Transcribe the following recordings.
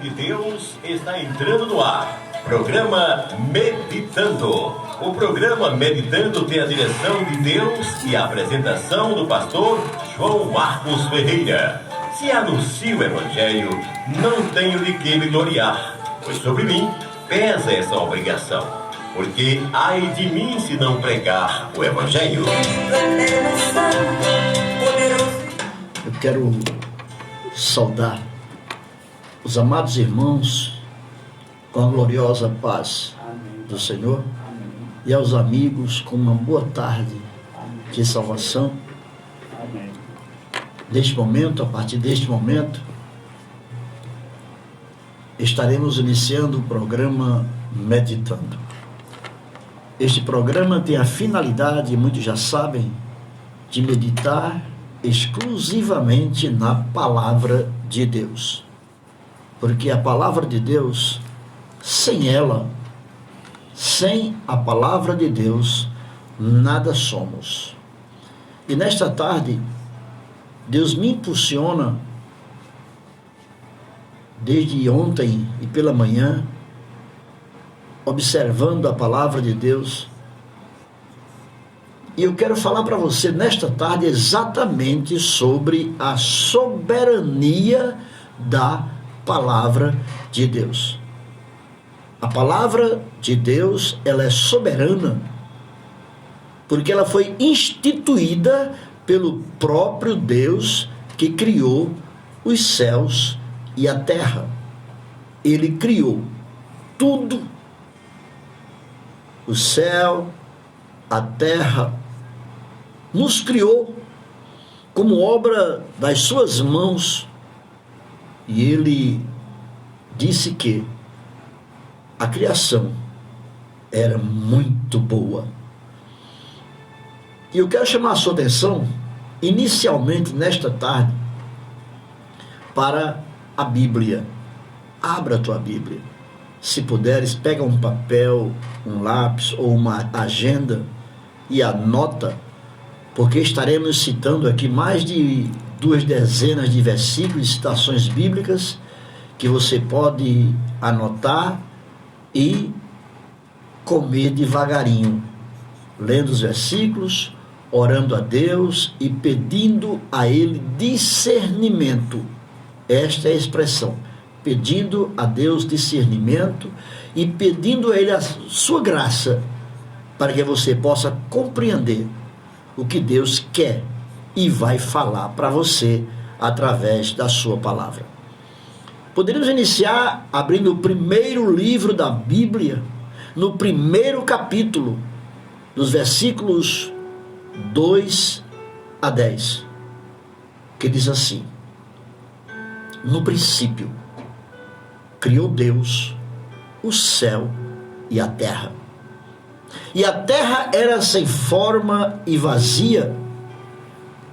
De Deus está entrando no ar. Programa Meditando. O programa Meditando tem a direção de Deus e a apresentação do pastor João Marcos Ferreira. Se anuncio o Evangelho, não tenho de que me gloriar, pois sobre mim pesa essa obrigação. Porque ai de mim se não pregar o Evangelho. Eu quero saudar os amados irmãos com a gloriosa paz do Senhor e aos amigos com uma boa tarde de salvação. Neste momento, a partir deste momento, estaremos iniciando o programa Meditando. Este programa tem a finalidade, muitos já sabem, de meditar exclusivamente na Palavra de Deus. Porque a Palavra de Deus, sem ela, sem a Palavra de Deus, nada somos. E nesta tarde, Deus me impulsiona, desde ontem e pela manhã, observando a Palavra de Deus. E eu quero falar para você nesta tarde exatamente sobre a soberania da Palavra de Deus. A Palavra de Deus, ela é soberana, porque ela foi instituída pelo próprio Deus que criou os céus e a terra. Ele criou tudo, o céu, a terra, nos criou como obra das suas mãos. E ele disse que a criação era muito boa. E eu quero chamar a sua atenção, inicialmente nesta tarde, para a Bíblia. Abra a tua Bíblia. Se puderes, pega um papel, um lápis ou uma agenda e anota, porque estaremos citando aqui mais de 2 dezenas de versículos e citações bíblicas que você pode anotar e comer devagarinho, lendo os versículos, orando a Deus e pedindo a Ele discernimento. Esta é a expressão, pedindo a Deus discernimento e pedindo a Ele a sua graça para que você possa compreender o que Deus quer e vai falar para você através da sua palavra. Poderíamos iniciar abrindo o primeiro livro da Bíblia, no primeiro capítulo, dos versículos 2 a 10, que diz assim: no princípio, criou Deus o céu e a terra. E a terra era sem forma e vazia,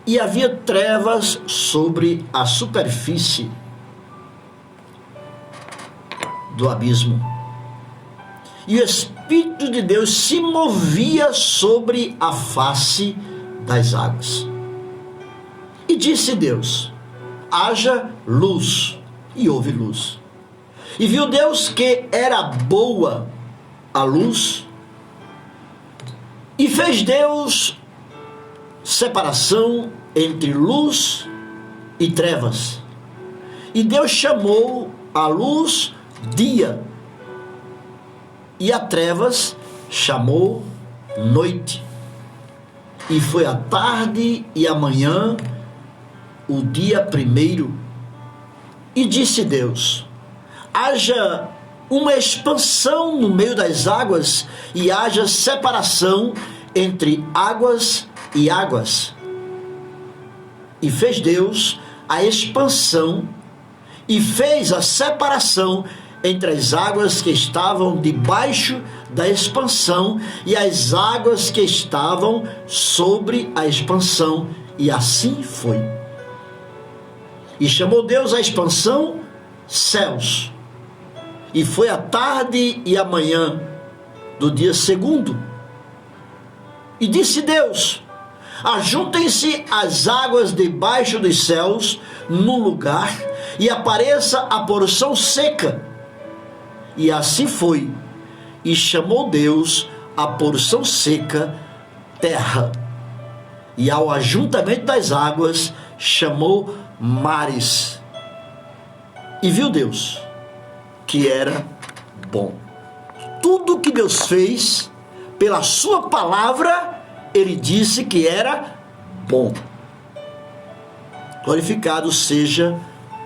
e havia trevas sobre a superfície do abismo. E o Espírito de Deus se movia sobre a face das águas. E disse Deus: haja luz, e houve luz. E viu Deus que era boa a luz, e fez Deus separação entre luz e trevas. E Deus chamou a luz dia, e a trevas chamou noite. E foi a tarde e a manhã o dia primeiro. E disse Deus: haja uma expansão no meio das águas, e haja separação entre águas e águas. E fez Deus a expansão e fez a separação entre as águas que estavam debaixo da expansão e as águas que estavam sobre a expansão. E assim foi. E chamou Deus a expansão céus. E foi a tarde e a manhã do dia segundo. E disse Deus: ajuntem-se as águas debaixo dos céus num lugar, e apareça a porção seca. E assim foi, e chamou Deus a porção seca terra, e ao ajuntamento das águas chamou mares. E viu Deus que era bom. Tudo que Deus fez pela sua palavra, ele disse que era bom. Glorificado seja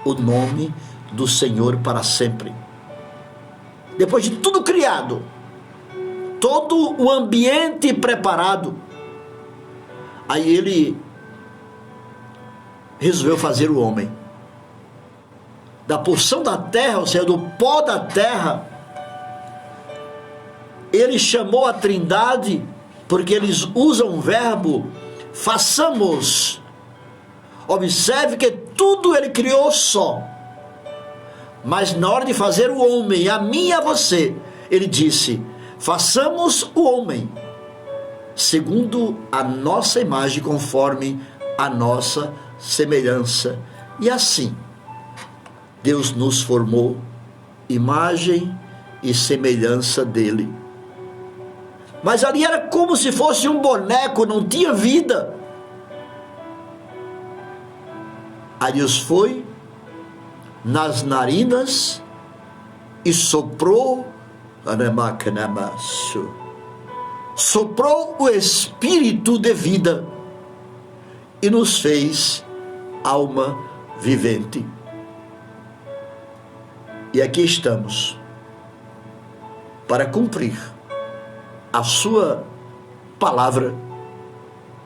o nome do Senhor para sempre. Depois de tudo criado, todo o ambiente preparado, aí ele resolveu fazer o homem. Da porção da terra, ou seja, do pó da terra, ele chamou a Trindade, porque eles usam o verbo façamos. Observe que tudo ele criou só, mas na hora de fazer o homem, a mim e a você, ele disse: façamos o homem segundo a nossa imagem, conforme a nossa semelhança. E assim Deus nos formou, imagem e semelhança dele. Mas ali era como se fosse um boneco, não tinha vida. Aí Deus foi nas narinas e soprou o espírito de vida e nos fez alma vivente. E aqui estamos para cumprir a sua palavra,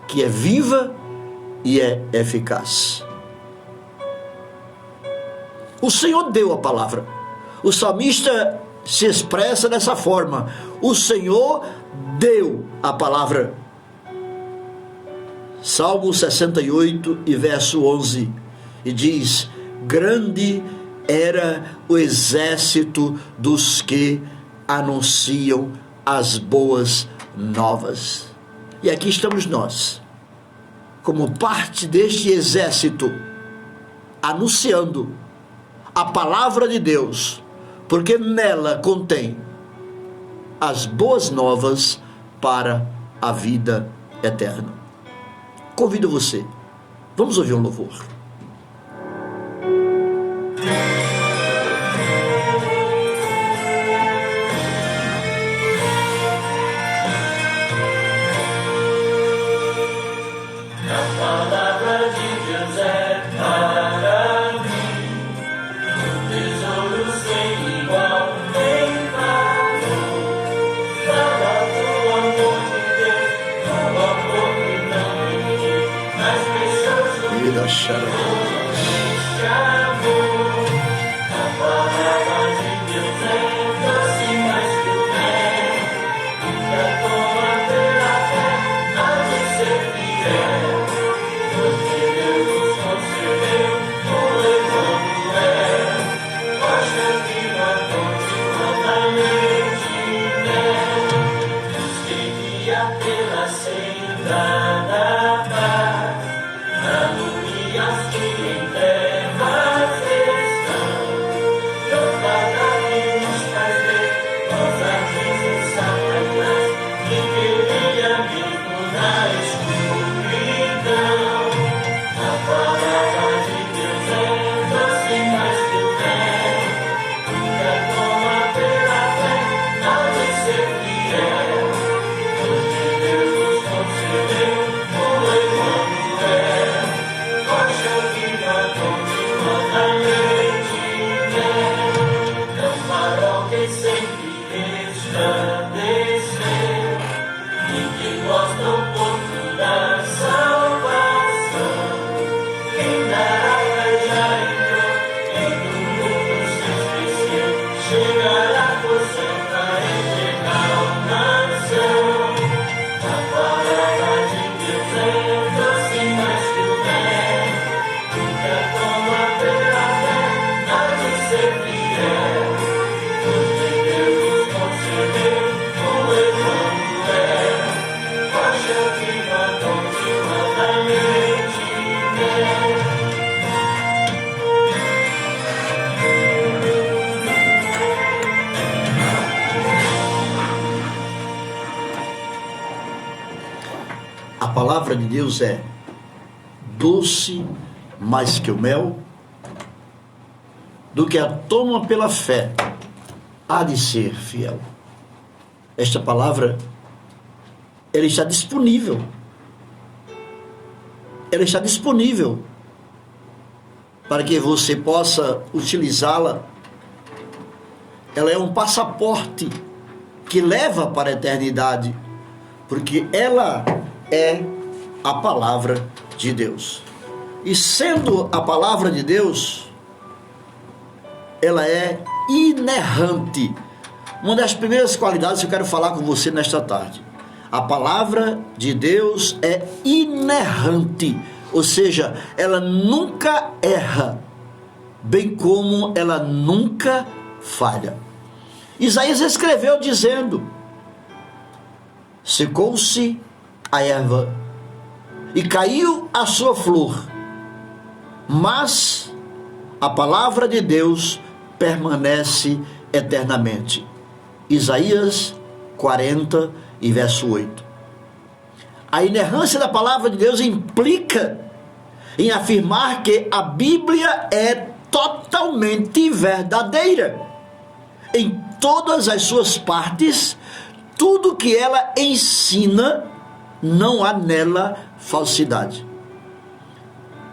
que é viva e é eficaz. O Senhor deu a palavra. O salmista se expressa dessa forma: o Senhor deu a palavra. Salmo 68 e verso 11, e diz: grande era o exército dos que anunciam as boas novas. E aqui estamos nós, como parte deste exército, anunciando a palavra de Deus, porque nela contém as boas novas para a vida eterna. Convido você, vamos ouvir um louvor. palavra de Deus é doce mais que o mel, do que a toma pela fé, há de ser fiel. Esta palavra, ela está disponível. Ela está disponível para que você possa utilizá-la. Ela é um passaporte que leva para a eternidade, porque ela é a palavra de Deus. E sendo a palavra de Deus, ela é inerrante. Uma das primeiras qualidades que eu quero falar com você nesta tarde: a palavra de Deus é inerrante, ou seja, ela nunca erra, bem como ela nunca falha. Isaías escreveu dizendo: secou-se a erva e caiu a sua flor, mas a palavra de Deus permanece eternamente. Isaías 40 e verso 8. A inerrância da palavra de Deus implica em afirmar que a Bíblia é totalmente verdadeira. Em todas as suas partes, tudo que ela ensina, não há nela falsidade.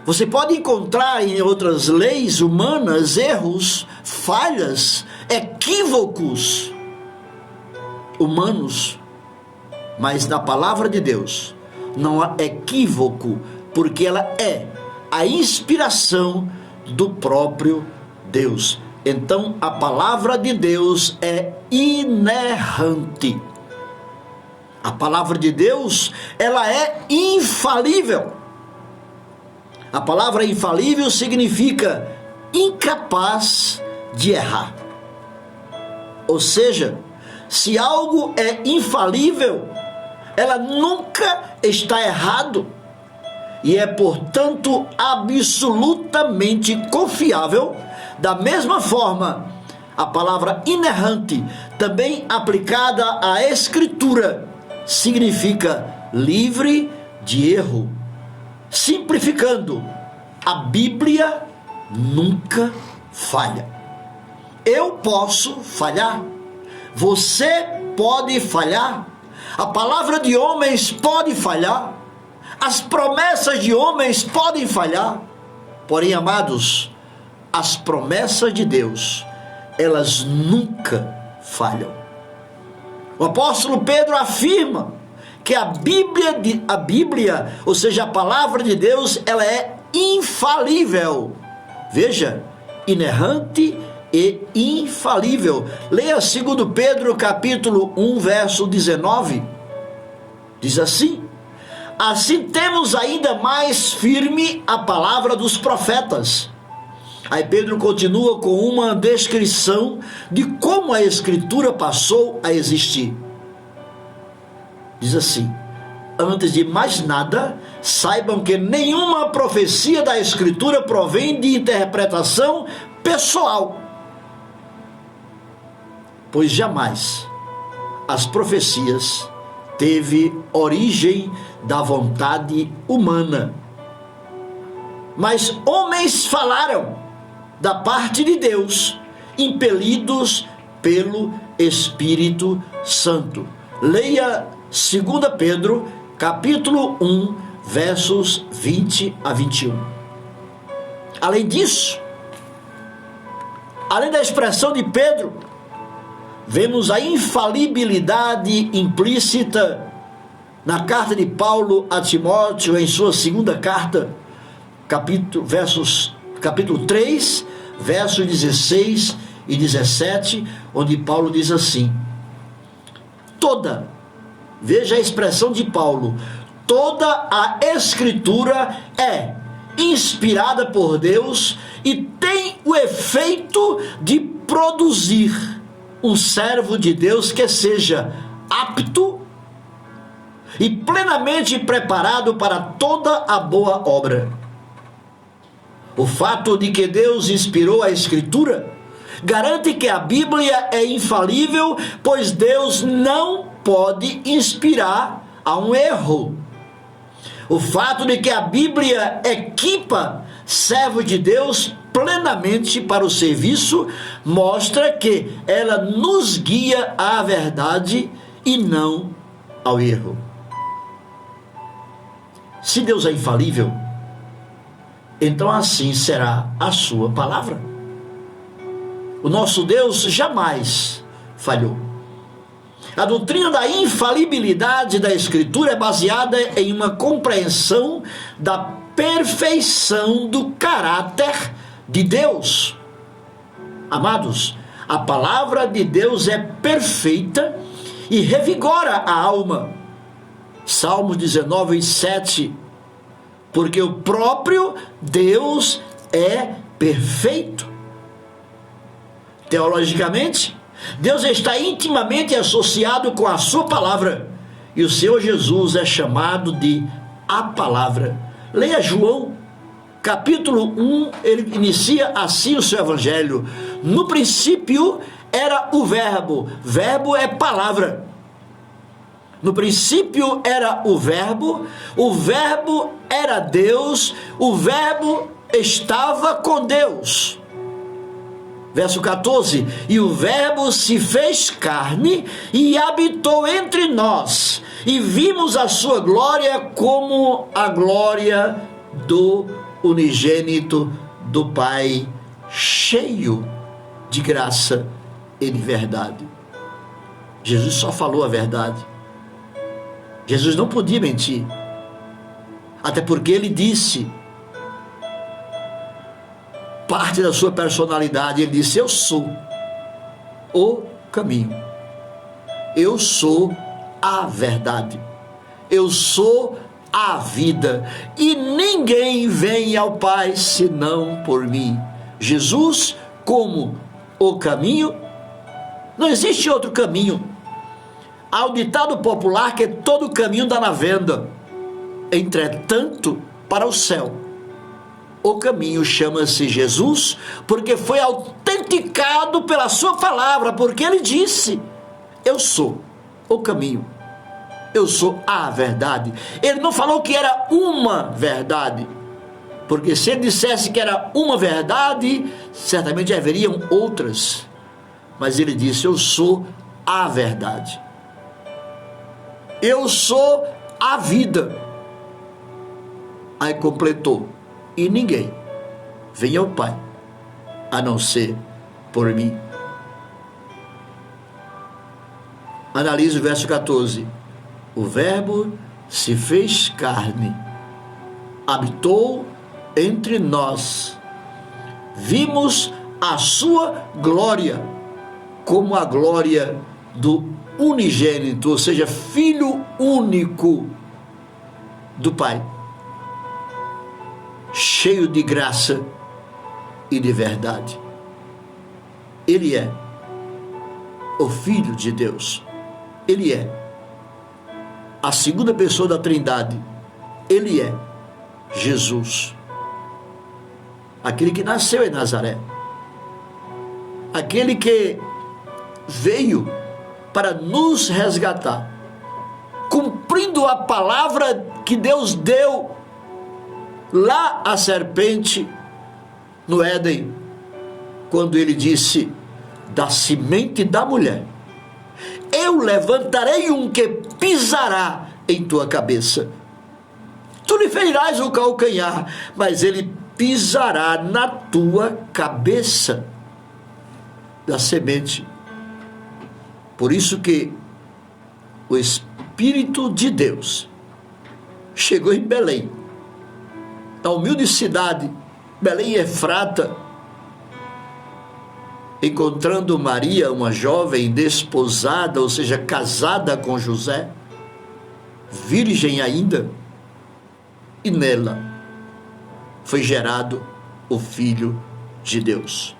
Você pode encontrar em outras leis humanas erros, falhas, equívocos humanos, mas na palavra de Deus não há equívoco, porque ela é a inspiração do próprio Deus. Então a palavra de Deus é inerrante. A palavra de Deus, ela é infalível. A palavra infalível significa incapaz de errar. Ou seja, se algo é infalível, ela nunca está errado e é, portanto, absolutamente confiável. Da mesma forma, a palavra inerrante, também aplicada à Escritura, significa livre de erro. Simplificando, a Bíblia nunca falha. Eu posso falhar, você pode falhar, a palavra de homens pode falhar, as promessas de homens podem falhar, porém, amados, as promessas de Deus, elas nunca falham. O apóstolo Pedro afirma que a Bíblia, ou seja, a palavra de Deus, ela é infalível. Veja, inerrante e infalível. Leia 2 Pedro capítulo 1, verso 19. Diz assim: assim temos ainda mais firme a palavra dos profetas. Aí Pedro continua com uma descrição de como a Escritura passou a existir. Diz assim: antes de mais nada, saibam que nenhuma profecia da Escritura provém de interpretação pessoal, pois jamais as profecias teve origem da vontade humana, mas homens falaram da parte de Deus, impelidos pelo Espírito Santo. Leia 2 Pedro, capítulo 1, versos 20 a 21. Além disso, além da expressão de Pedro, vemos a infalibilidade implícita na carta de Paulo a Timóteo, em sua segunda carta, capítulo 3, versos 16 e 17, onde Paulo diz assim: veja a expressão de Paulo, toda a Escritura é inspirada por Deus e tem o efeito de produzir um servo de Deus que seja apto e plenamente preparado para toda a boa obra. O fato de que Deus inspirou a Escritura garante que a Bíblia é infalível, pois Deus não pode inspirar a um erro. O fato de que a Bíblia equipa servos de Deus plenamente para o serviço mostra que ela nos guia à verdade e não ao erro. Se Deus é infalível, então assim será a sua palavra. O nosso Deus jamais falhou. A doutrina da infalibilidade da Escritura é baseada em uma compreensão da perfeição do caráter de Deus. Amados, a palavra de Deus é perfeita e revigora a alma. Salmos 19:7, porque o próprio Deus é perfeito. Teologicamente, Deus está intimamente associado com a sua palavra, e o Senhor Jesus é chamado de a palavra. Leia João, capítulo 1, ele inicia assim o seu evangelho: no princípio era o verbo é palavra. No princípio era o verbo era Deus, o verbo estava com Deus. Verso 14, e o verbo se fez carne e habitou entre nós, e vimos a sua glória como a glória do unigênito do Pai, cheio de graça e de verdade. Jesus só falou a verdade. Jesus não podia mentir, até porque ele disse parte da sua personalidade. Ele disse: eu sou o caminho, eu sou a verdade, eu sou a vida, e ninguém vem ao Pai senão por mim. Jesus como o caminho, não existe outro caminho. Há o ditado popular que todo caminho dá na venda, entretanto, para o céu, o caminho chama-se Jesus, porque foi autenticado pela sua palavra, porque ele disse: eu sou o caminho, eu sou a verdade. Ele não falou que era uma verdade, porque se ele dissesse que era uma verdade, certamente haveriam outras, mas ele disse: eu sou a verdade, eu sou a vida. Aí completou: e ninguém vem ao Pai a não ser por mim. Analise o verso 14. O verbo se fez carne, habitou entre nós, vimos a sua glória como a glória do unigênito, ou seja, filho único do Pai, cheio de graça e de verdade. Ele é o Filho de Deus, ele é a segunda pessoa da Trindade, ele é Jesus, aquele que nasceu em Nazaré, aquele que veio para nos resgatar, cumprindo a palavra que Deus deu lá à serpente no Éden, quando ele disse: da semente da mulher eu levantarei um que pisará em tua cabeça. Tu lhe ferirás o calcanhar, mas ele pisará na tua cabeça. Da semente. Por isso que o Espírito de Deus chegou em Belém, a humilde cidade, Belém Efrata, encontrando Maria, uma jovem desposada, ou seja, casada com José, virgem ainda, e nela foi gerado o Filho de Deus.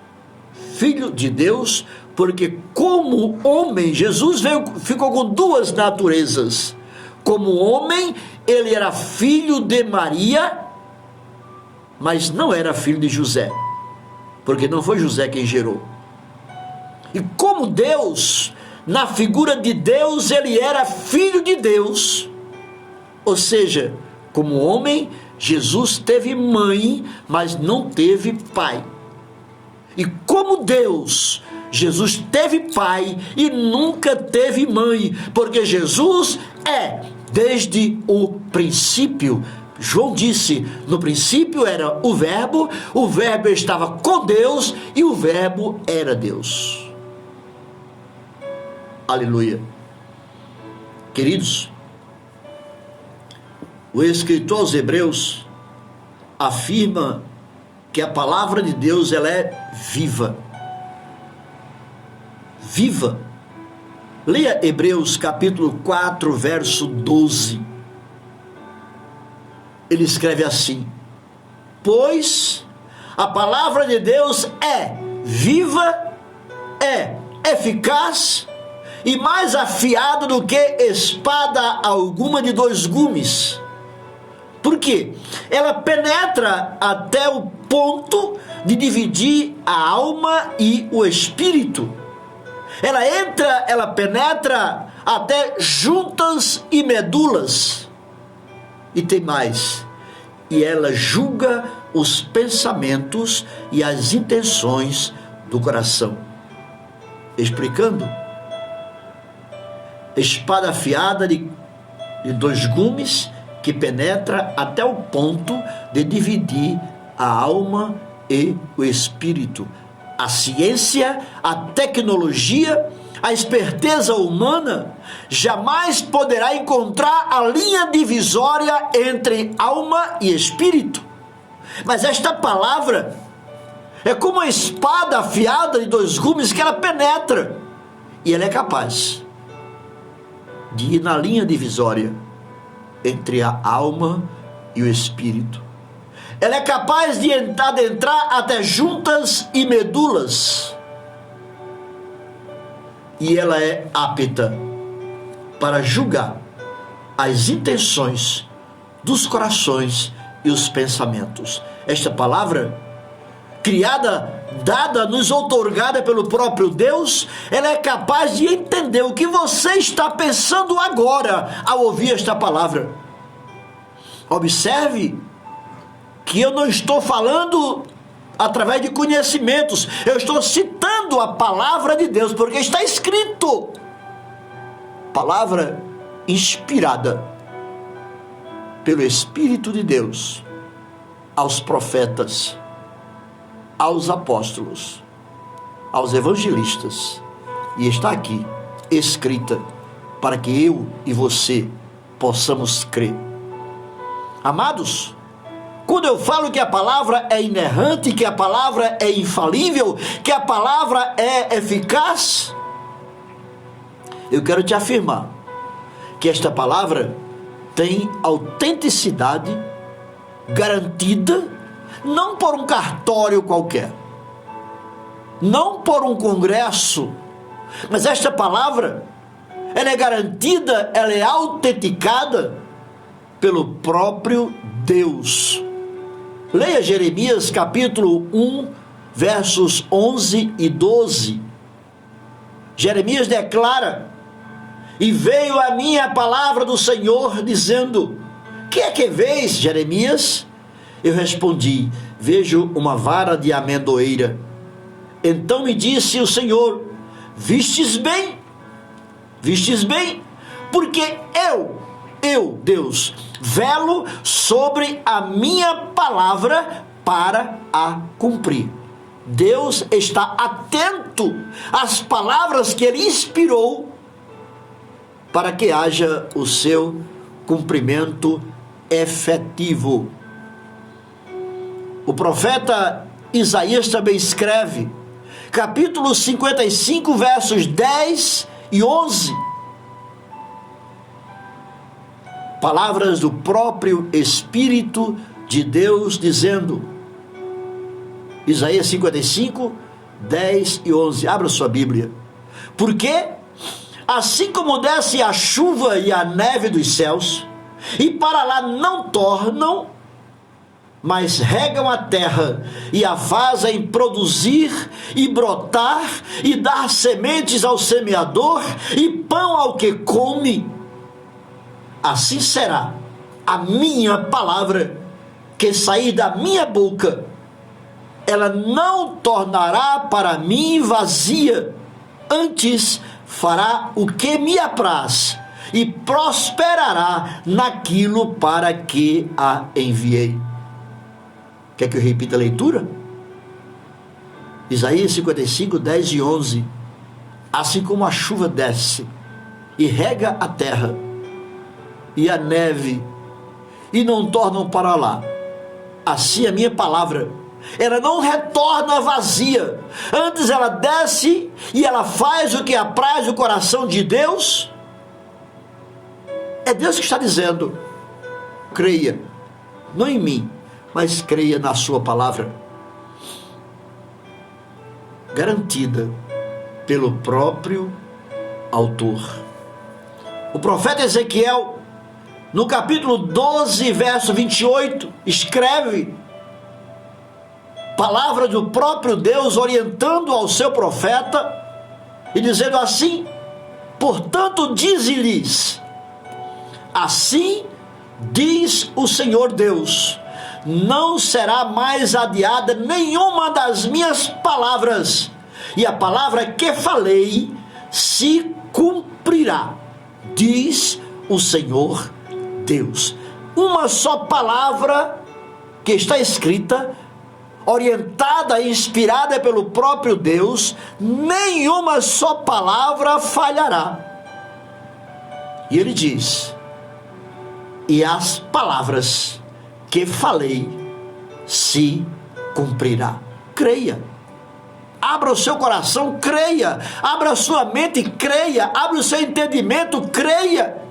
Filho de Deus, porque como homem, Jesus ficou com duas naturezas. Como homem, ele era filho de Maria, mas não era filho de José, porque não foi José quem gerou. E como Deus, na figura de Deus, ele era filho de Deus, ou seja, Como homem, Jesus teve mãe, mas não teve pai. E como Deus, Jesus teve pai e nunca teve mãe, porque Jesus é desde o princípio. João disse: no princípio era o Verbo estava com Deus e o Verbo era Deus. Aleluia. Queridos, o escritor aos Hebreus afirma que a palavra de Deus ela é viva. Viva. Leia Hebreus capítulo 4, verso 12. Ele escreve assim: pois a palavra de Deus é viva, é eficaz e mais afiada do que espada alguma de dois gumes. Por quê? Ela penetra até o ponto de dividir a alma e o espírito. Ela penetra até juntas e medulas. E tem mais. E ela julga os pensamentos e as intenções do coração. Explicando. Espada afiada de dois gumes, que penetra até o ponto de dividir a alma e o espírito. A ciência, a tecnologia, a esperteza humana jamais poderá encontrar a linha divisória entre alma e espírito. Mas esta palavra é como uma espada afiada de dois gumes, que ela penetra e ela é capaz de ir na linha divisória entre a alma e o espírito. Ela é capaz de adentrar até juntas e medulas. E ela é apta para julgar as intenções dos corações e os pensamentos. Esta palavra, criada, dada, nos outorgada pelo próprio Deus, ela é capaz de entender o que você está pensando agora ao ouvir esta palavra. Observe que eu não estou falando através de conhecimentos, eu estou citando a palavra de Deus, porque está escrito. Palavra inspirada pelo Espírito de Deus aos profetas, aos apóstolos, aos evangelistas, e está aqui escrita para que eu e você possamos crer. Amados, quando eu falo que a palavra é inerrante, que a palavra é infalível, que a palavra é eficaz, eu quero te afirmar que esta palavra tem autenticidade garantida, não por um cartório qualquer, não por um congresso, mas esta palavra, ela é garantida, ela é autenticada pelo próprio Deus. Leia Jeremias capítulo 1, versos 11 e 12. Jeremias declara: e veio a mim a palavra do Senhor, dizendo: que é que vês, Jeremias? Eu respondi: vejo uma vara de amendoeira. Então me disse o Senhor: vistes bem, porque eu, Deus, velo sobre a minha palavra para a cumprir. Deus está atento às palavras que Ele inspirou para que haja o seu cumprimento efetivo. O profeta Isaías também escreve, capítulo 55, versos 10 e 11, palavras do próprio Espírito de Deus, dizendo, Isaías 55, 10 e 11, abra sua Bíblia. Porque assim como desce a chuva e a neve dos céus, e para lá não tornam, mas regam a terra e a fazem produzir e brotar e dar sementes ao semeador e pão ao que come, assim será a minha palavra que sair da minha boca, ela não tornará para mim vazia, antes fará o que me apraz e prosperará naquilo para que a enviei. Quer que eu repita a leitura? Isaías 55, 10 e 11. Assim como a chuva desce e rega a terra e a neve e não tornam para lá, assim a minha palavra, ela não retorna vazia, antes ela desce e ela faz o que apraz o coração de Deus. É Deus que está dizendo: creia, não em mim, mas creia na sua palavra, garantida pelo próprio autor. O profeta Ezequiel, no capítulo 12, verso 28, escreve palavra do próprio Deus orientando ao seu profeta e dizendo assim: portanto dize-lhes, assim diz o Senhor Deus, não será mais adiada nenhuma das minhas palavras, e a palavra que falei se cumprirá, diz o Senhor Deus. Uma só palavra que está escrita, orientada e inspirada pelo próprio Deus, nenhuma só palavra falhará. E ele diz: e as palavras que falei se cumprirá. Creia, abra o seu coração, creia, abra a sua mente, creia, abra o seu entendimento, creia,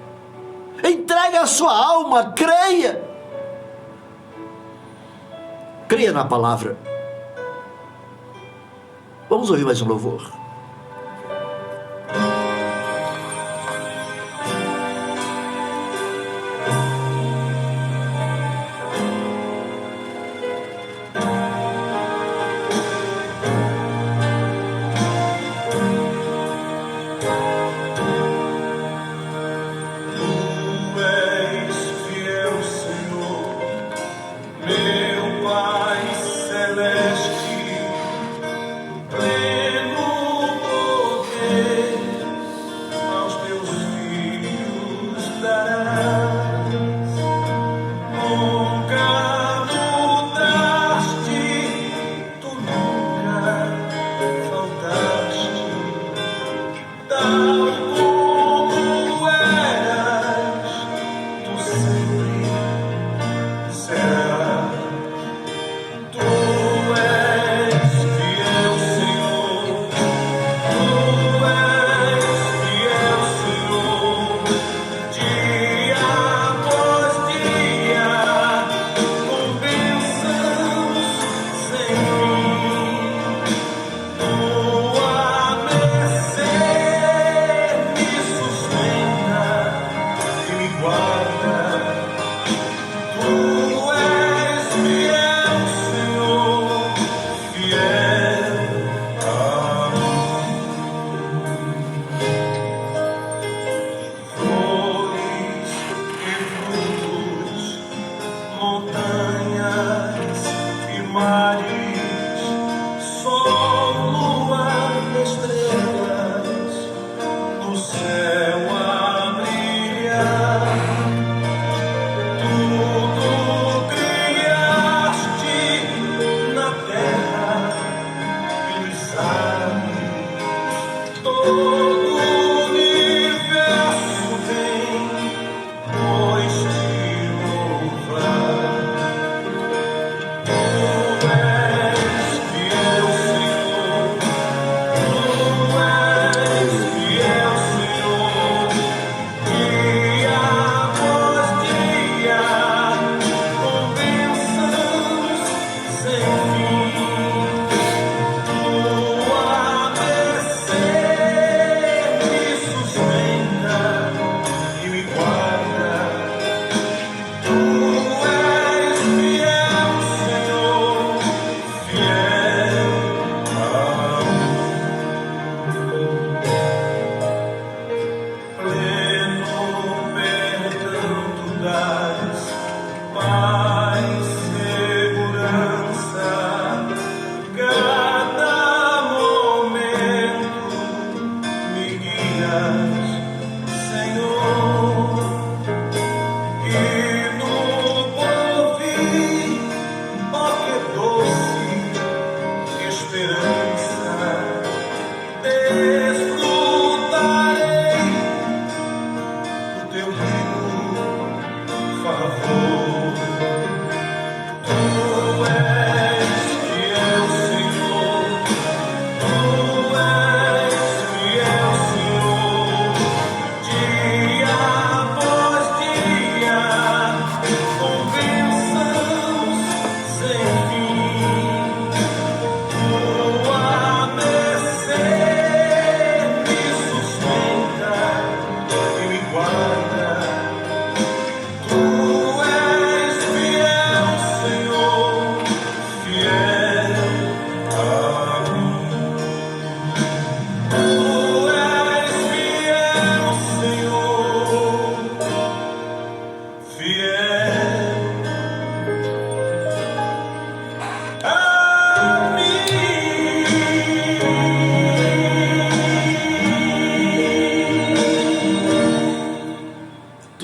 entregue a sua alma, creia. Creia na palavra. Vamos ouvir mais um louvor.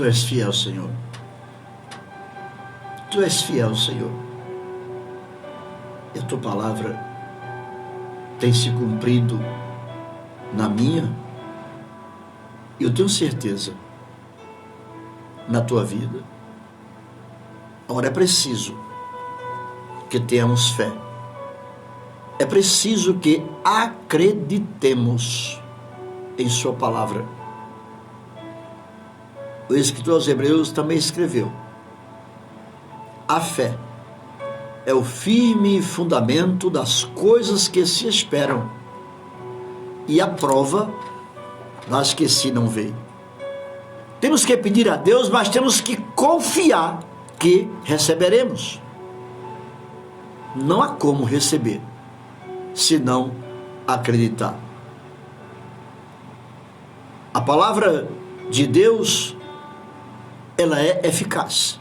és fiel, Senhor. Tu és fiel, Senhor. E a tua palavra tem se cumprido na minha, e eu tenho certeza, na tua vida. Agora é preciso que tenhamos fé. É preciso que acreditemos em sua palavra. O escritor aos Hebreus também escreveu: a fé é o firme fundamento das coisas que se esperam e a prova das que se não veem. Temos que pedir a Deus, mas temos que confiar que receberemos. Não há como receber se não acreditar. A palavra de Deus, ela é eficaz.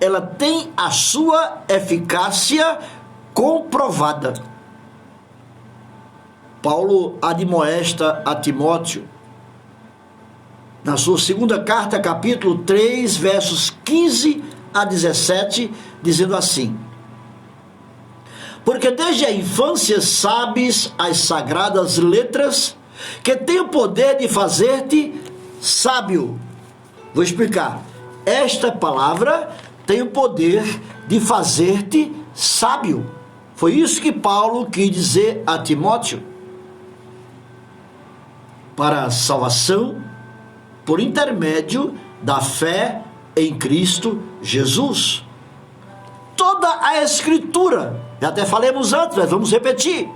Ela tem a sua eficácia comprovada. Paulo admoesta a Timóteo, na sua segunda carta, capítulo 3, versos 15 a 17, dizendo assim: porque desde a infância sabes as sagradas letras, que têm o poder de fazer-te sábio. Vou explicar. Esta palavra tem o poder de fazer-te sábio. Foi isso que Paulo quis dizer a Timóteo. Para a salvação, por intermédio da fé em Cristo Jesus. Toda a Escritura, já até falamos antes, mas vamos repetir,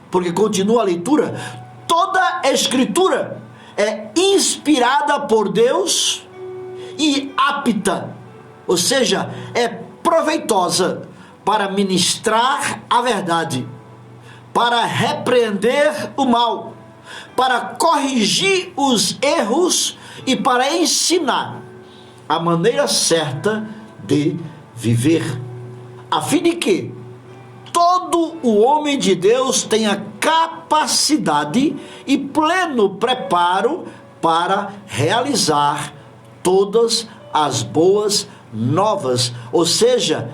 porque continua a leitura. Toda a Escritura é inspirada por Deus e apta, ou seja, é proveitosa para ministrar a verdade, para repreender o mal, para corrigir os erros e para ensinar a maneira certa de viver, a fim de que todo o homem de Deus tenha capacidade e pleno preparo para realizar todas as boas novas. Ou seja,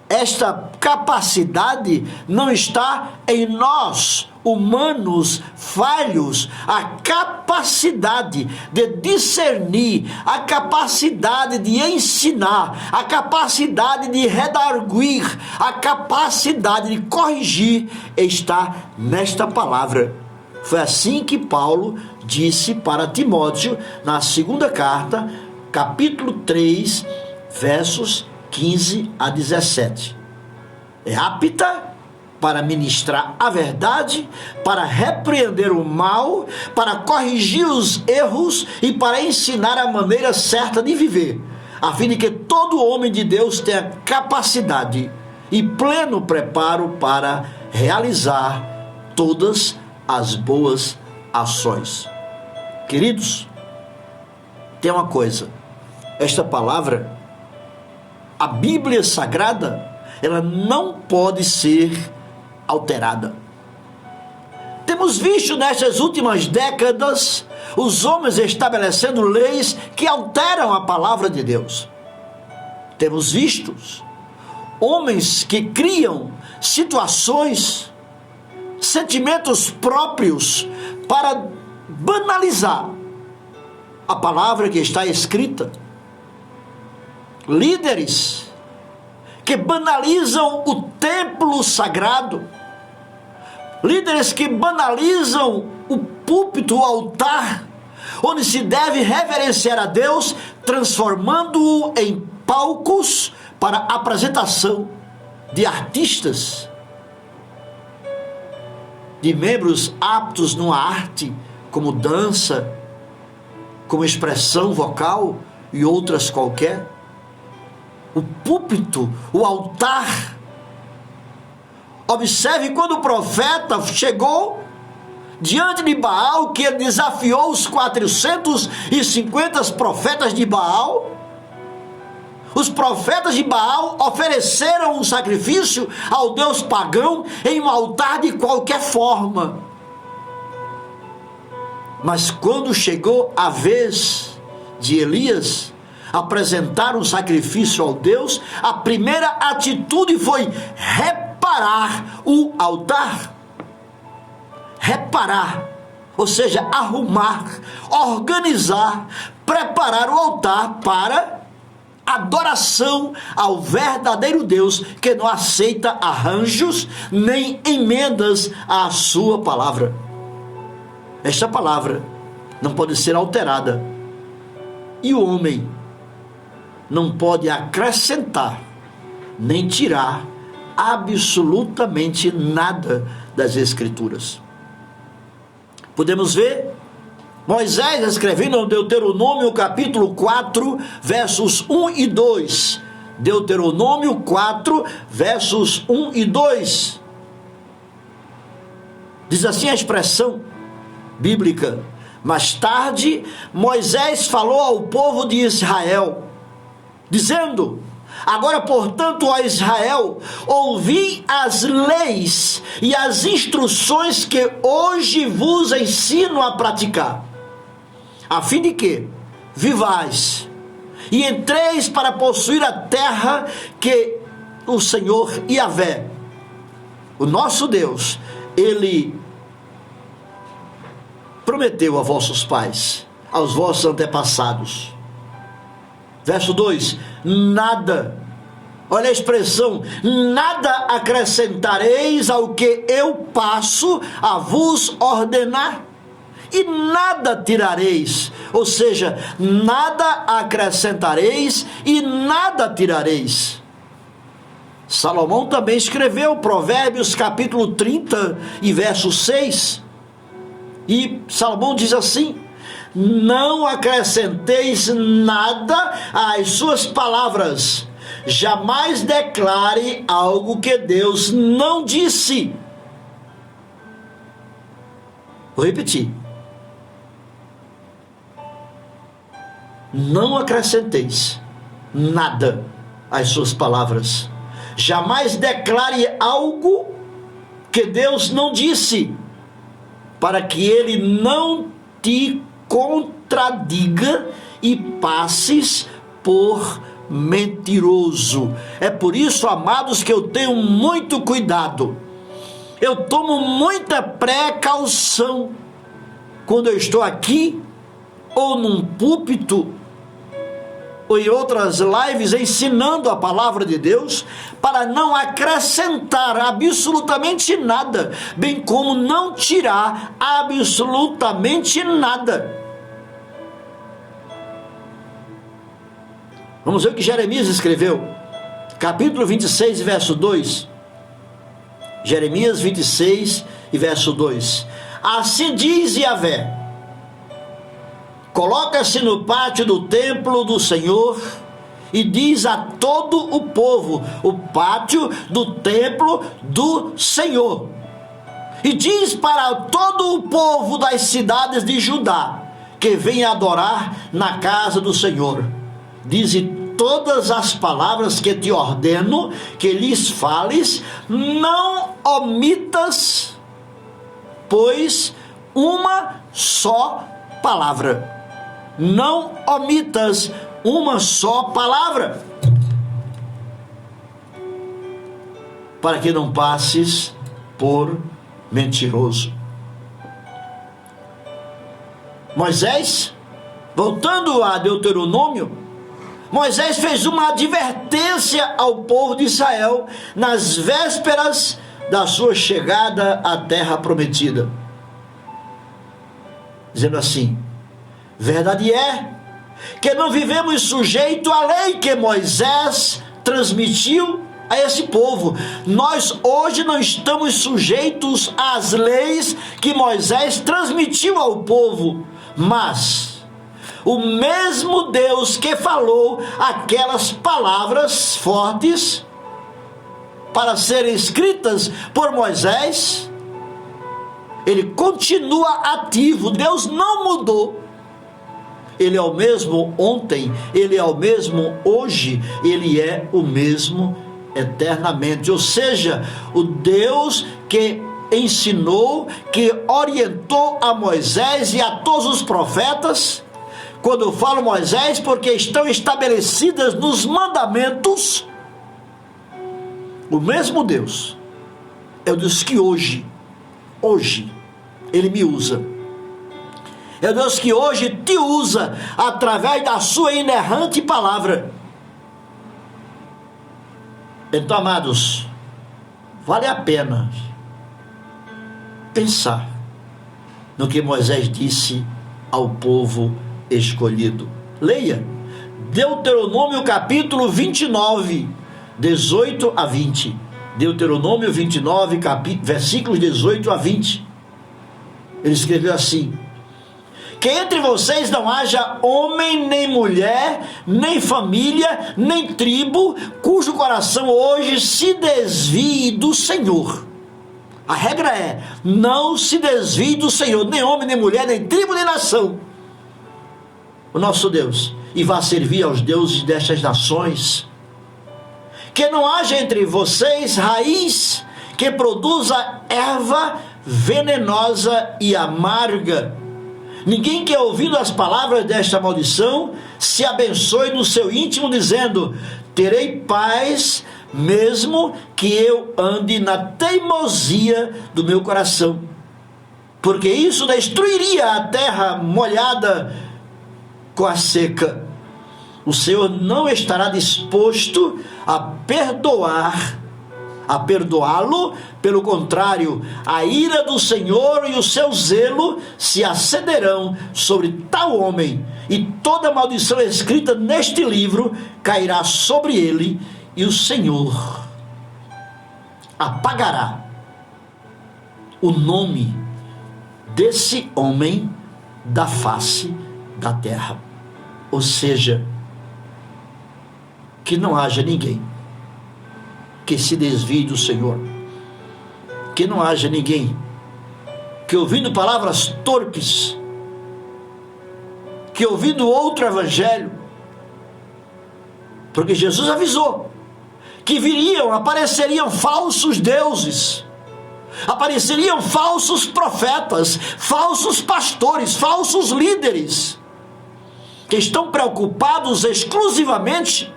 esta capacidade não está em nós, humanos falhos, a capacidade de discernir, a capacidade de ensinar, a capacidade de redarguir, a capacidade de corrigir está nesta palavra. Foi assim que Paulo disse para Timóteo na segunda carta, capítulo 3, versos 15 a 17. É apta para ministrar a verdade, para repreender o mal, para corrigir os erros e para ensinar a maneira certa de viver, a fim de que todo homem de Deus tenha capacidade e pleno preparo para realizar todas as boas ações. Queridos, tem uma coisa, esta palavra, a Bíblia Sagrada, ela não pode ser alterada. Temos visto nestas últimas décadas os homens estabelecendo leis que alteram a palavra de Deus. Temos visto homens que criam situações, sentimentos próprios para banalizar a palavra que está escrita. Líderes que banalizam o templo sagrado, líderes que banalizam o púlpito, o altar, onde se deve reverenciar a Deus, transformando-o em palcos para apresentação de artistas, de membros aptos numa arte, como dança, como expressão vocal e outras qualquer. O púlpito, o altar. Observe quando o profeta chegou diante de Baal, que ele desafiou os 450 profetas de Baal. Os profetas de Baal ofereceram um sacrifício ao Deus pagão em um altar de qualquer forma. Mas quando chegou a vez de Elias apresentar um sacrifício ao Deus, a primeira atitude foi reparar o altar. Reparar, ou seja, arrumar, organizar, preparar o altar para adoração ao verdadeiro Deus, que não aceita arranjos nem emendas à sua palavra. Esta palavra não pode ser alterada, e o homem não pode acrescentar nem tirar absolutamente nada das Escrituras. Podemos ver Moisés escrevendo no Deuteronômio capítulo 4, versos 1 e 2. Deuteronômio 4, versos 1 e 2. Diz assim a expressão bíblica: mais tarde, Moisés falou ao povo de Israel, dizendo: agora, portanto, ó Israel, ouvi as leis e as instruções que hoje vos ensino a praticar, a fim de que vivais e entreis para possuir a terra que o Senhor Yahvé, o nosso Deus, Ele prometeu a vossos pais, aos vossos antepassados. Verso 2: nada, olha a expressão, nada acrescentareis ao que eu passo a vos ordenar, e nada tirareis, ou seja, nada acrescentareis e nada tirareis. Salomão também escreveu Provérbios capítulo 30 e verso 6, e Salomão diz assim: não acrescenteis nada às suas palavras, jamais declare algo que Deus não disse. Vou repetir: não acrescenteis nada às suas palavras, jamais declare algo que Deus não disse, para que Ele não te contradiga e passes por mentiroso. É por isso, amados, que eu tenho muito cuidado, eu tomo muita precaução quando eu estou aqui ou num púlpito ou em outras lives ensinando a palavra de Deus, para não acrescentar absolutamente nada, bem como não tirar absolutamente nada. Vamos ver o que Jeremias escreveu, capítulo 26, verso 2. Jeremias 26 e verso 2. Assim diz Yahvé: coloca-se no pátio do templo do Senhor e diz a todo o povo, o pátio do templo do Senhor, e diz para todo o povo das cidades de Judá que venha adorar na casa do Senhor: dize todas as palavras que te ordeno que lhes fales, não omitas, pois, uma só palavra. Não omitas uma só palavra, para que não passes por mentiroso. Moisés, voltando a Deuteronômio, Moisés fez uma advertência ao povo de Israel nas vésperas da sua chegada à terra prometida, dizendo assim: verdade é que não vivemos sujeito à lei que Moisés transmitiu a esse povo. Nós hoje não estamos sujeitos às leis que Moisés transmitiu ao povo, mas o mesmo Deus que falou aquelas palavras fortes para serem escritas por Moisés, Ele continua ativo. Deus não mudou. Ele é o mesmo ontem, Ele é o mesmo hoje, Ele é o mesmo eternamente. Ou seja, o Deus que ensinou, que orientou a Moisés e a todos os profetas, Quando eu falo Moisés, porque estão estabelecidas nos mandamentos. O mesmo Deus é o Deus que hoje Ele me usa. É o Deus que hoje te usa através da sua inerrante palavra. Então, amados, vale a pena pensar no que Moisés disse ao povo escolhido. Leia Deuteronômio capítulo 29, 18 a 20. Deuteronômio 29, versículos 18 a 20. Ele escreveu assim: que entre vocês não haja homem, nem mulher, nem família, nem tribo, cujo coração hoje se desvie do Senhor. A regra é: não se desvie do Senhor, nem homem, nem mulher, nem tribo, nem nação, o nosso Deus, e vá servir aos deuses destas nações. Que não haja entre vocês raiz que produza erva venenosa e amarga. Ninguém que, ouvindo as palavras desta maldição, se abençoe no seu íntimo, dizendo: terei paz, mesmo que eu ande na teimosia do meu coração, porque isso destruiria a terra molhada com a seca. O Senhor não estará disposto a perdoá-lo, pelo contrário, a ira do Senhor e o seu zelo se acederão sobre tal homem, e toda maldição escrita neste livro cairá sobre ele, e o Senhor apagará o nome desse homem da face da terra. Ou seja, que não haja ninguém que se desvie do Senhor, que não haja ninguém que, ouvindo palavras torpes, que ouvindo outro evangelho, porque Jesus avisou que apareceriam falsos deuses, apareceriam falsos profetas, falsos pastores, falsos líderes, que estão preocupados exclusivamente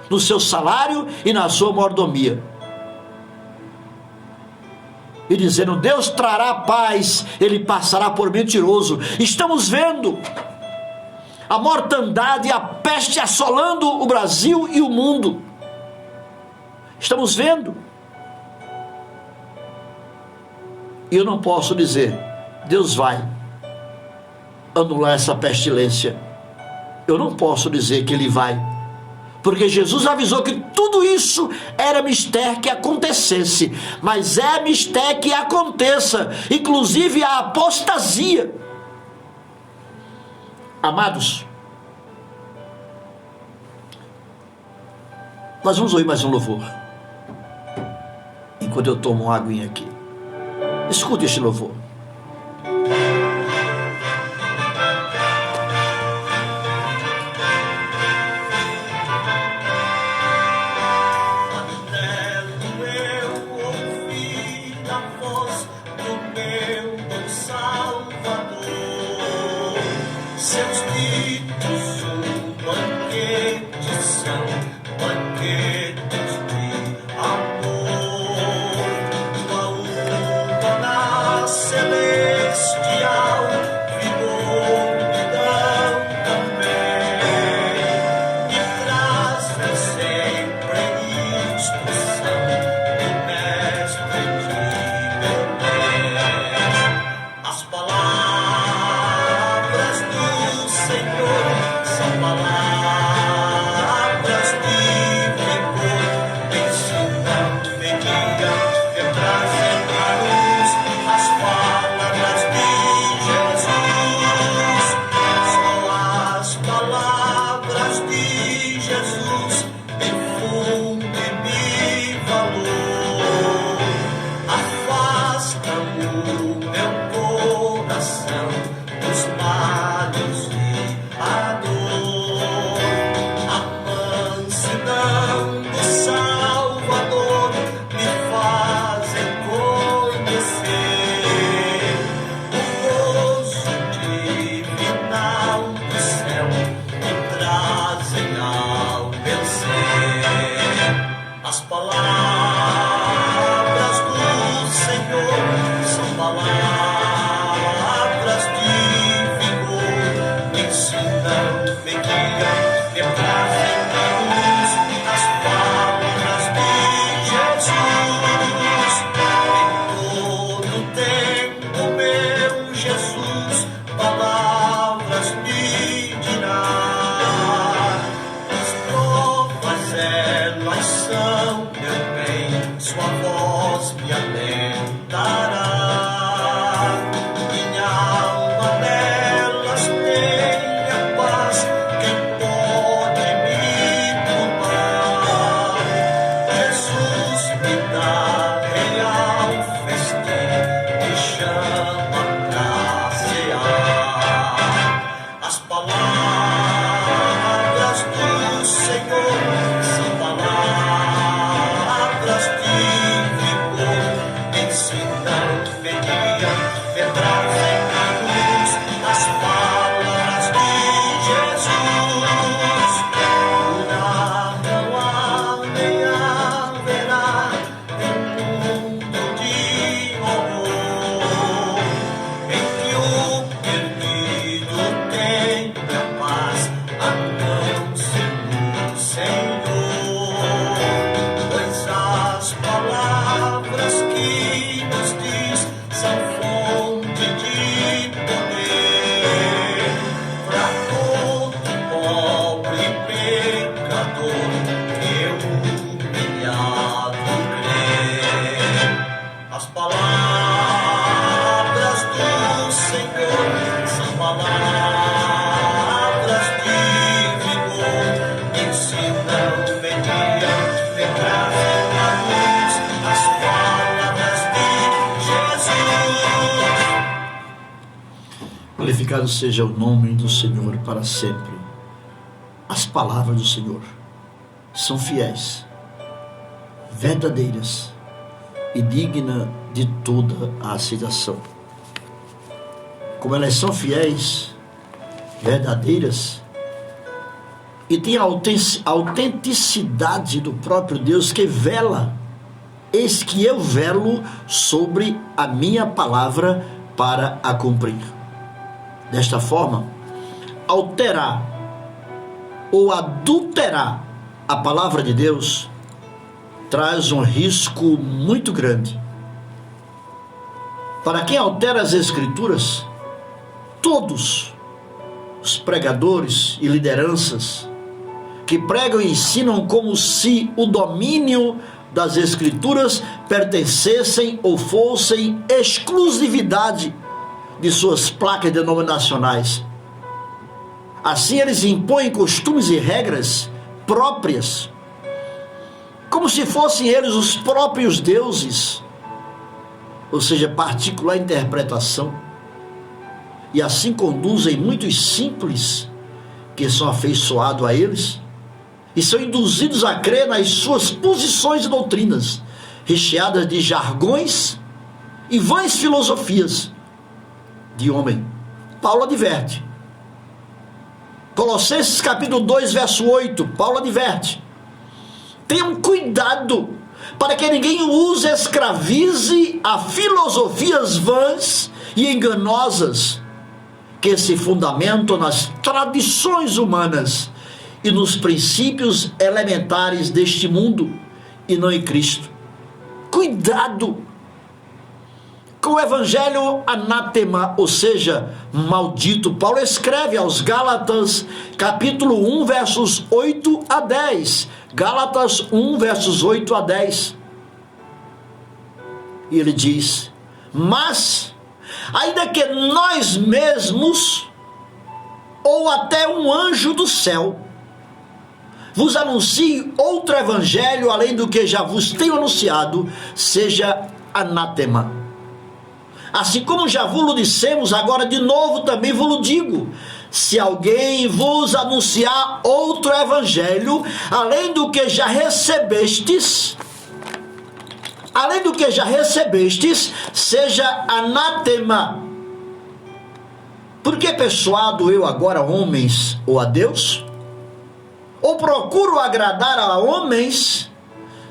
no seu salário e na sua mordomia, e dizendo: Deus trará paz, Ele passará por mentiroso. Estamos vendo a mortandade e a peste assolando o Brasil e o mundo. Estamos vendo. E eu não posso dizer: Deus vai anular essa pestilência. Eu não posso dizer que Ele vai, porque Jesus avisou que tudo isso era mister que acontecesse, mas é mister que aconteça, inclusive a apostasia. Amados, nós vamos ouvir mais um louvor, enquanto eu tomo uma aguinha aqui. Escute este louvor. As palavras do Senhor palavras de vigor, ensinam mediante graça a luz, as palavras de Jesus. Glorificado seja o nome do Senhor para sempre. As palavras do Senhor são fiéis, verdadeiras e dignas de toda a aceitação. Como elas são fiéis, verdadeiras e têm a autenticidade do próprio Deus que vela, eis que eu velo sobre a minha palavra para a cumprir. Desta forma, alterar ou adulterar a palavra de Deus traz um risco muito grande. Para quem altera as Escrituras, todos os pregadores e lideranças que pregam e ensinam como se o domínio das Escrituras pertencessem ou fossem exclusividade de suas placas denominacionais. Assim eles impõem costumes e regras próprias, como se fossem eles os próprios deuses, ou seja, particular interpretação, e assim conduzem muitos simples que são afeiçoados a eles e são induzidos a crer nas suas posições e doutrinas, recheadas de jargões e vãs filosofias de homem. Paulo adverte. Colossenses capítulo 2, verso 8, Paulo adverte: tenham cuidado para que ninguém os escravize a filosofias vãs e enganosas, que se fundamentam nas tradições humanas e nos princípios elementares deste mundo e não em Cristo. Cuidado com o evangelho anátema, ou seja, maldito. Paulo escreve aos Gálatas, capítulo 1, versos 8 a 10. Gálatas 1, versos 8 a 10. E ele diz: mas, ainda que nós mesmos, ou até um anjo do céu, vos anuncie outro evangelho além do que já vos tenho anunciado, seja anátema. Assim como já vos dissemos, agora de novo também vos digo: se alguém vos anunciar outro evangelho, além do que já recebestes, seja anátema. Por que persuado eu agora homens ou a Deus? Ou procuro agradar a homens?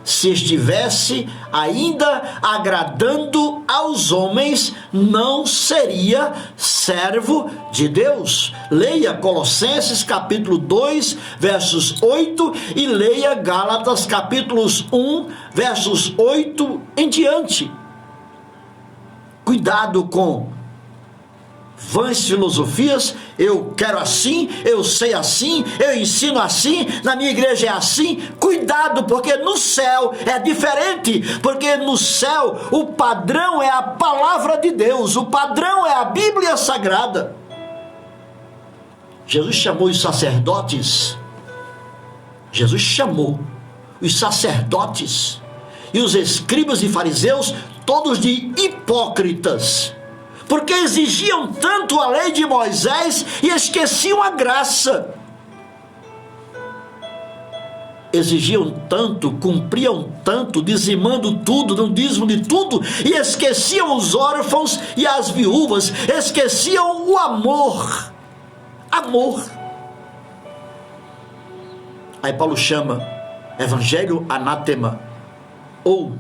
Se estivesse ainda agradando aos homens, não seria servo de Deus. Leia Colossenses capítulo 2, versos 8, e leia Gálatas capítulos 1, versos 8 em diante. Cuidado com vãs filosofias. Eu quero assim, eu sei assim, eu ensino assim, na minha igreja é assim. Cuidado, porque no céu é diferente, porque no céu o padrão é a palavra de Deus, o padrão é a Bíblia Sagrada. Jesus chamou os sacerdotes e os escribas e fariseus todos de hipócritas, porque exigiam tanto a lei de Moisés e esqueciam a graça. Exigiam tanto, cumpriam tanto, dizimando tudo, no dízimo de tudo, e esqueciam os órfãos e as viúvas, esqueciam o amor. Aí Paulo chama evangelho anátema, ou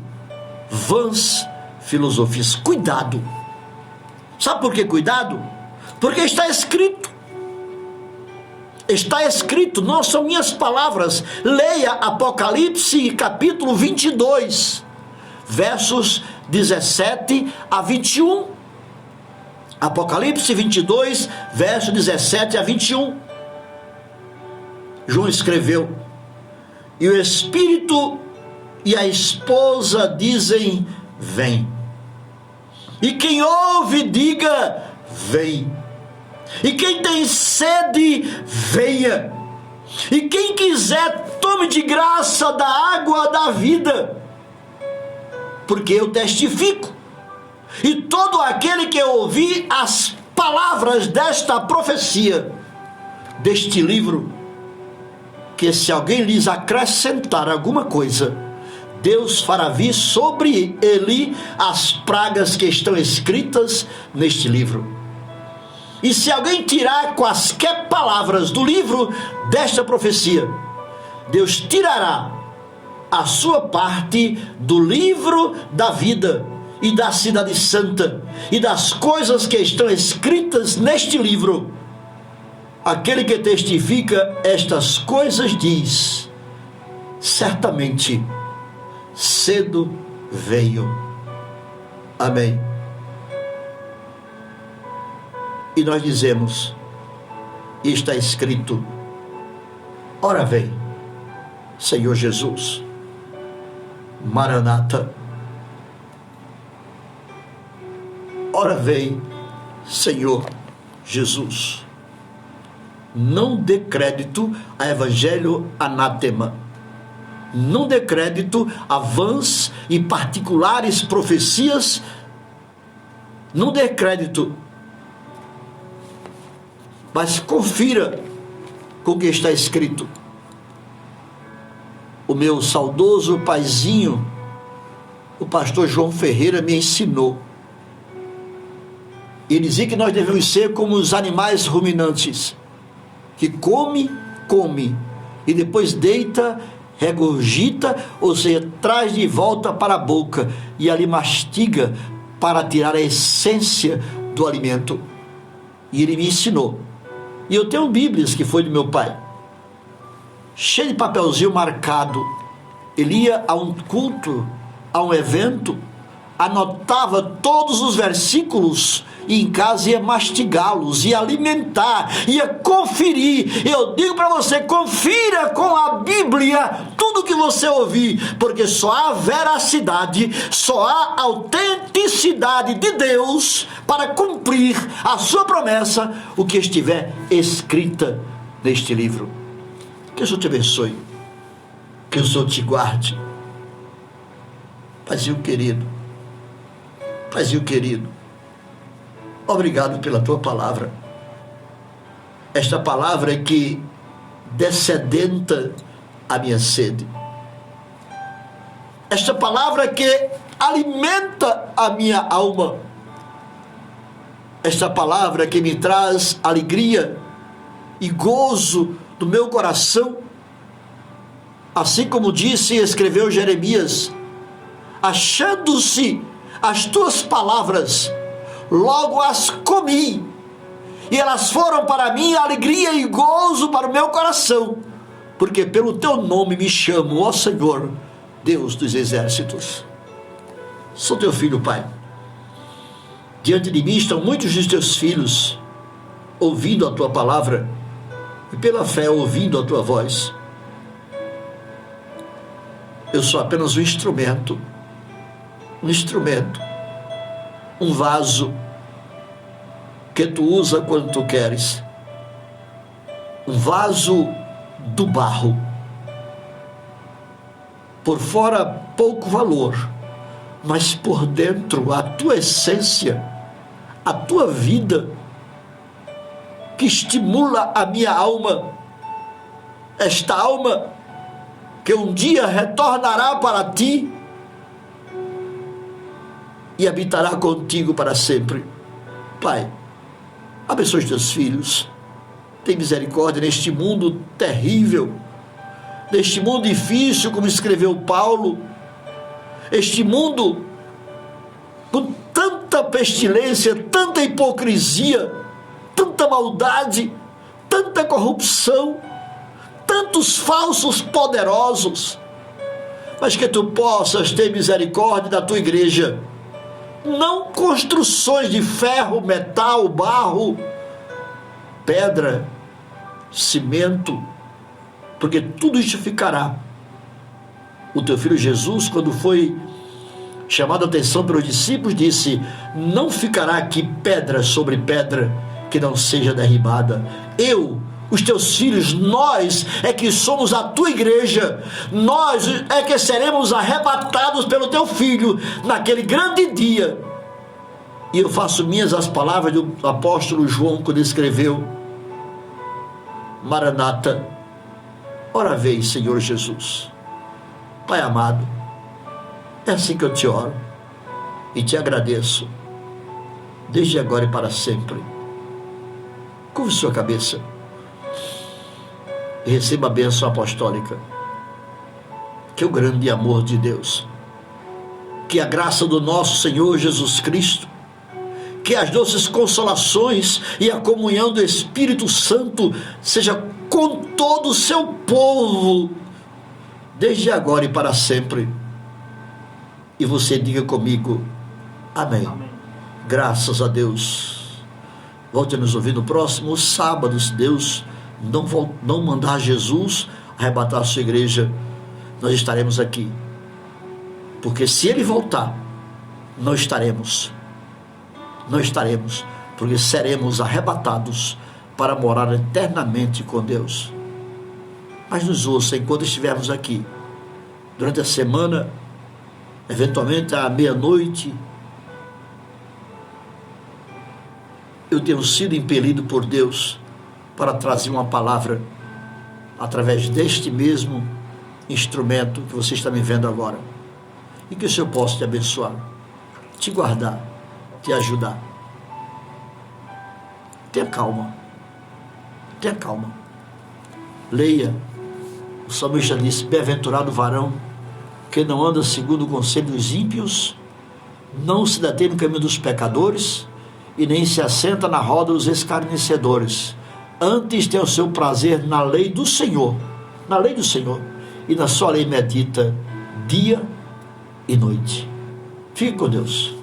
vãs filosofias. Cuidado. Sabe por que cuidado? Porque está escrito, não são minhas palavras. Leia Apocalipse capítulo 22, versos 17 a 21. Apocalipse 22, versos 17 a 21. João escreveu: e o Espírito e a esposa dizem: vem. E quem ouve, diga: vem. E quem tem sede, venha. E quem quiser, tome de graça da água da vida. Porque eu testifico. E todo aquele que ouvir as palavras desta profecia, deste livro, que se alguém lhes acrescentar alguma coisa, Deus fará vir sobre ele as pragas que estão escritas neste livro. E se alguém tirar quaisquer palavras do livro desta profecia, Deus tirará a sua parte do livro da vida e da cidade santa e das coisas que estão escritas neste livro. Aquele que testifica estas coisas diz: certamente cedo veio. Amém. E nós dizemos, e está escrito: ora vem, Senhor Jesus. Maranata. Ora vem, Senhor Jesus. Não dê crédito a evangelho anátema. Não dê crédito a vãs e particulares profecias. Não dê crédito, mas confira com o que está escrito. O meu saudoso paizinho, o pastor João Ferreira, me ensinou. Ele dizia que nós devemos ser como os animais ruminantes, que come, e depois deita, regurgita, ou seja, traz de volta para a boca, e ali mastiga para tirar a essência do alimento. E ele me ensinou. E eu tenho Bíblias que foi do meu pai, cheio de papelzinho marcado. Ele ia a um culto, a um evento, anotava todos os versículos e em casa ia mastigá-los, ia alimentar, ia conferir. Eu digo para você, confira com a Bíblia tudo que você ouvir, porque só há veracidade, só há autenticidade de Deus para cumprir a sua promessa, o que estiver escrita neste livro. Que o Senhor te abençoe, que o Senhor te guarde. Paizinho querido, obrigado pela tua palavra. Esta palavra é que dessedenta a minha sede. Esta palavra que alimenta a minha alma. Esta palavra que me traz alegria e gozo do meu coração. Assim como disse e escreveu Jeremias: achando-se as tuas palavras, logo as comi, e elas foram para mim alegria e gozo para o meu coração, porque pelo teu nome me chamo, ó Senhor, Deus dos exércitos. Sou teu filho, Pai. Diante de mim estão muitos dos teus filhos, ouvindo a tua palavra, e pela fé ouvindo a tua voz. Eu sou apenas um instrumento, um vaso que tu usa quando tu queres, um vaso do barro, por fora pouco valor, mas por dentro a tua essência, a tua vida, que estimula a minha alma, esta alma que um dia retornará para ti e habitará contigo para sempre. Pai, abençoe os teus filhos, tem misericórdia neste mundo terrível, neste mundo difícil, como escreveu Paulo, este mundo com tanta pestilência, tanta hipocrisia, tanta maldade, tanta corrupção, tantos falsos poderosos, mas que tu possas ter misericórdia da tua igreja, não construções de ferro, metal, barro, pedra, cimento, porque tudo isso ficará. O teu filho Jesus, quando foi chamado a atenção pelos discípulos, disse: não ficará aqui pedra sobre pedra que não seja derribada. Eu, os teus filhos, nós é que somos a tua igreja, nós é que seremos arrebatados pelo teu filho naquele grande dia. E eu faço minhas as palavras do apóstolo João quando escreveu: Maranata, ora vem, Senhor Jesus. Pai amado, é assim que eu te oro e te agradeço desde agora e para sempre. Curve sua cabeça e receba a bênção apostólica. Que o grande amor de Deus, que a graça do nosso Senhor Jesus Cristo, que as doces consolações e a comunhão do Espírito Santo seja com todo o seu povo, desde agora e para sempre. E você diga comigo: amém. Graças a Deus. Volte a nos ouvir no próximo sábado, se Deus não mandar Jesus arrebatar a sua igreja. Nós estaremos aqui, porque se Ele voltar, nós estaremos, porque seremos arrebatados para morar eternamente com Deus. Mas nos ouça enquanto estivermos aqui, durante a semana, eventualmente à meia-noite. Eu tenho sido impelido por Deus para trazer uma palavra através deste mesmo instrumento que você está me vendo agora, e que o Senhor possa te abençoar, te guardar, te ajudar. Tenha calma, leia. O salmista disse: bem-aventurado o varão que não anda segundo o conselho dos ímpios, não se detém no caminho dos pecadores, e nem se assenta na roda dos escarnecedores. Antes tem o seu prazer na lei do Senhor, e na sua lei medita dia e noite. Fique com Deus.